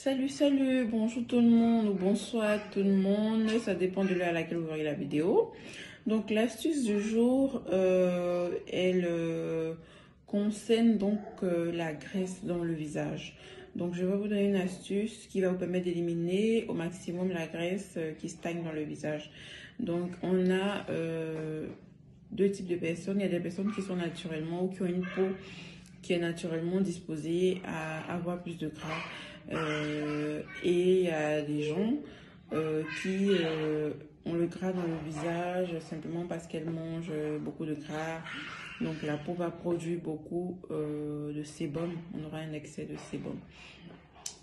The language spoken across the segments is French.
Salut, bonjour tout le monde ou bonsoir tout le monde, ça dépend de l'heure à laquelle vous voyez la vidéo. Donc l'astuce du jour, elle concerne la graisse dans le visage. Donc je vais vous donner une astuce qui va vous permettre d'éliminer au maximum la graisse qui stagne dans le visage. Donc on a deux types de personnes. Il y a des personnes qui sont naturellement ou qui ont une peau qui est naturellement disposée à avoir plus de gras. Et il y a des gens qui ont le gras dans le visage simplement parce qu'elles mangent beaucoup de gras. Donc la peau va produire beaucoup de sébum. On aura un excès de sébum.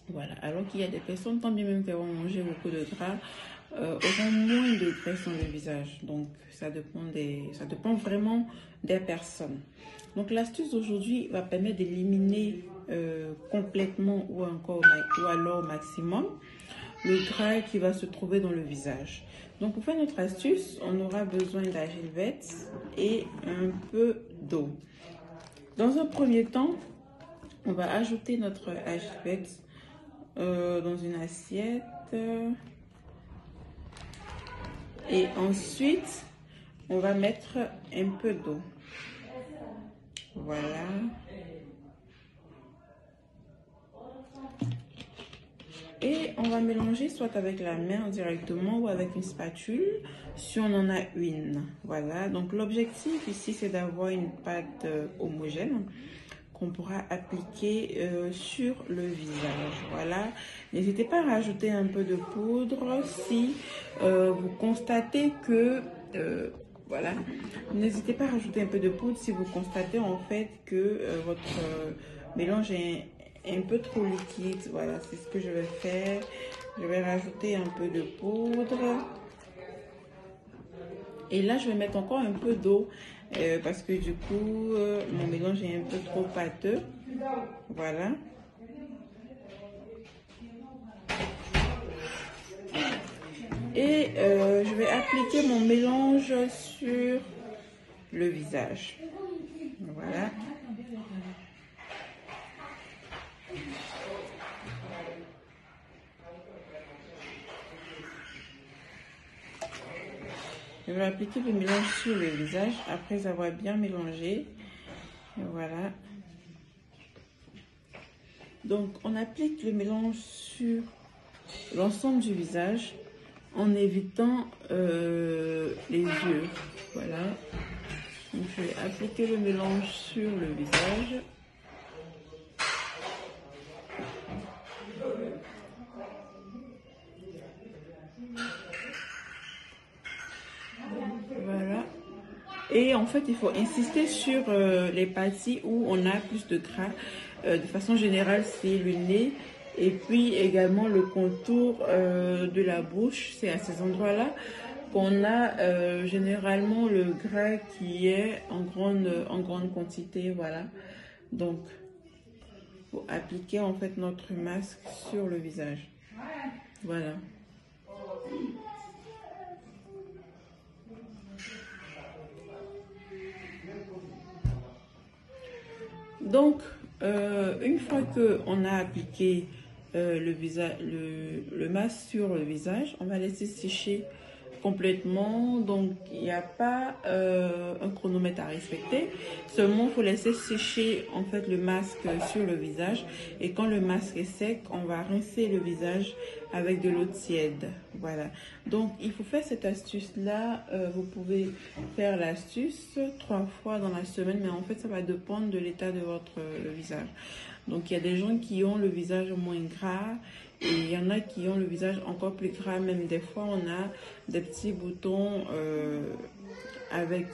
Voilà. Alors qu'il y a des personnes, tant bien même qu'elles vont manger beaucoup de gras, auront moins de graisse dans le visage. Donc ça dépend vraiment des personnes. Donc l'astuce d'aujourd'hui va permettre d'éliminer complètement ou alors au maximum le gras qui va se trouver dans le visage. Donc pour faire notre astuce, on aura besoin de la gilvette et un peu d'eau. Dans un premier temps, on va ajouter notre gilvette dans une assiette et ensuite on va mettre un peu d'eau. Voilà. Et on va mélanger soit avec la main directement ou avec une spatule si on en a une. Voilà. Donc l'objectif ici, c'est d'avoir une pâte homogène qu'on pourra appliquer sur le visage. Voilà. N'hésitez pas à rajouter un peu de poudre si vous constatez que... voilà. N'hésitez pas à rajouter un peu de poudre si vous constatez en fait que votre mélange est un peu trop liquide. Voilà, c'est ce que je vais faire. Je vais rajouter un peu de poudre. Et là, je vais mettre encore un peu d'eau parce que du coup, mon mélange est un peu trop pâteux. Voilà. Et je vais appliquer mon mélange sur le visage. Voilà. Je vais appliquer le mélange sur le visage après avoir bien mélangé. Voilà. Donc, on applique le mélange sur l'ensemble du visage en évitant les yeux. Voilà. Donc, je vais appliquer le mélange sur le visage. Voilà. Et en fait, il faut insister sur les parties où on a plus de gras. De façon générale, c'est le nez. Et puis également le contour de la bouche. C'est à ces endroits-là qu'on a généralement le gras qui est en grande quantité. Voilà. Donc, il faut appliquer en fait notre masque sur le visage. Voilà. Donc, une fois qu'on a appliqué le masque sur le visage, on va laisser sécher complètement. Donc, il n'y a pas un chronomètre à respecter. Seulement, il faut laisser sécher en fait le masque sur le visage. Et quand le masque est sec, on va rincer le visage avec de l'eau tiède. Voilà. Donc, il faut faire cette astuce-là. Vous pouvez faire l'astuce 3 fois dans la semaine. Mais en fait, ça va dépendre de l'état de votre visage. Donc, il y a des gens qui ont le visage moins gras. Et il y en a qui ont le visage encore plus gras. Même des fois, on a des petits boutons avec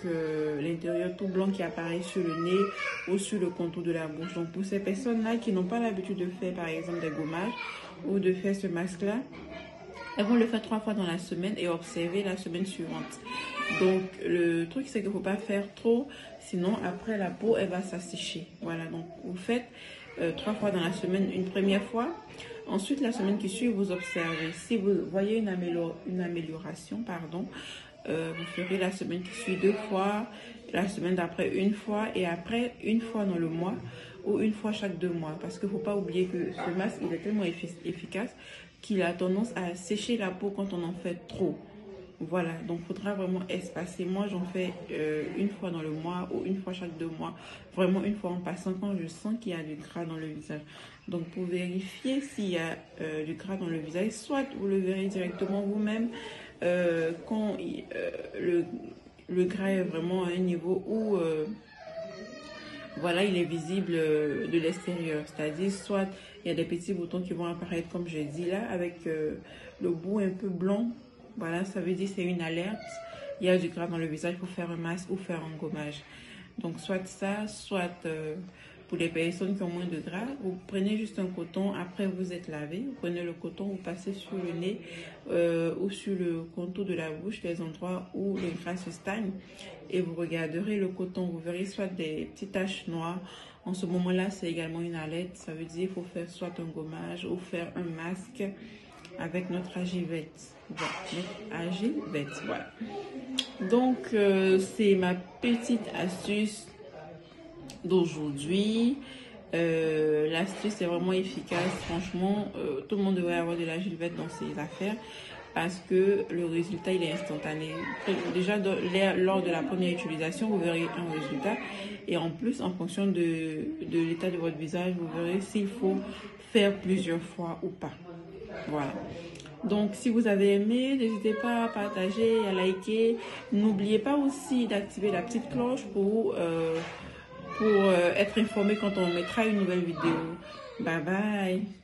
l'intérieur tout blanc qui apparaît sur le nez ou sur le contour de la bouche. Donc, pour ces personnes-là qui n'ont pas l'habitude de faire, par exemple, des gommages ou de faire ce masque-là, elles vont le faire 3 fois dans la semaine et observer la semaine suivante. Donc, le truc, c'est qu'il ne faut pas faire trop. Sinon, après, la peau, elle va s'assécher. Voilà, donc vous faites 3 fois dans la semaine, une première fois. Ensuite, la semaine qui suit, vous observez. Si vous voyez une amélioration, vous ferez la semaine qui suit 2 fois, la semaine d'après 1 fois et après 1 fois dans le mois, ou une fois chaque 2 mois. Parce qu'il ne faut pas oublier que ce masque, il est tellement efficace qu'il a tendance à sécher la peau quand on en fait trop. Voilà, donc il faudra vraiment espacer. Moi, j'en fais une fois dans le mois ou une fois chaque 2 mois. Vraiment une fois en passant quand je sens qu'il y a du gras dans le visage. Donc pour vérifier s'il y a du gras dans le visage, soit vous le verrez directement vous-même quand le gras est vraiment à un niveau où voilà, il est visible de l'extérieur. C'est-à-dire soit il y a des petits boutons qui vont apparaître comme j'ai dit là avec le bout un peu blanc. Voilà, ça veut dire c'est une alerte. Il y a du gras dans le visage pour faire un masque ou faire un gommage. Donc, soit ça, soit pour les personnes qui ont moins de gras, vous prenez juste un coton. Après, vous êtes lavé. Vous prenez le coton, vous passez sur le nez ou sur le contour de la bouche, les endroits où le gras se stagne. Et vous regarderez le coton. Vous verrez soit des petites taches noires. En ce moment-là, c'est également une alerte. Ça veut dire qu'il faut faire soit un gommage ou faire un masque avec notre agivette. Voilà, notre agivette, voilà. Donc, c'est ma petite astuce d'aujourd'hui. L'astuce est vraiment efficace. Franchement, tout le monde devrait avoir de l'agivette dans ses affaires parce que le résultat, il est instantané. Déjà, lors de la première utilisation, vous verrez un résultat. Et en plus, en fonction de l'état de votre visage, vous verrez s'il faut faire plusieurs fois ou pas. Voilà. Donc, si vous avez aimé, n'hésitez pas à partager, à liker. N'oubliez pas aussi d'activer la petite cloche pour être informé quand on mettra une nouvelle vidéo. Bye bye.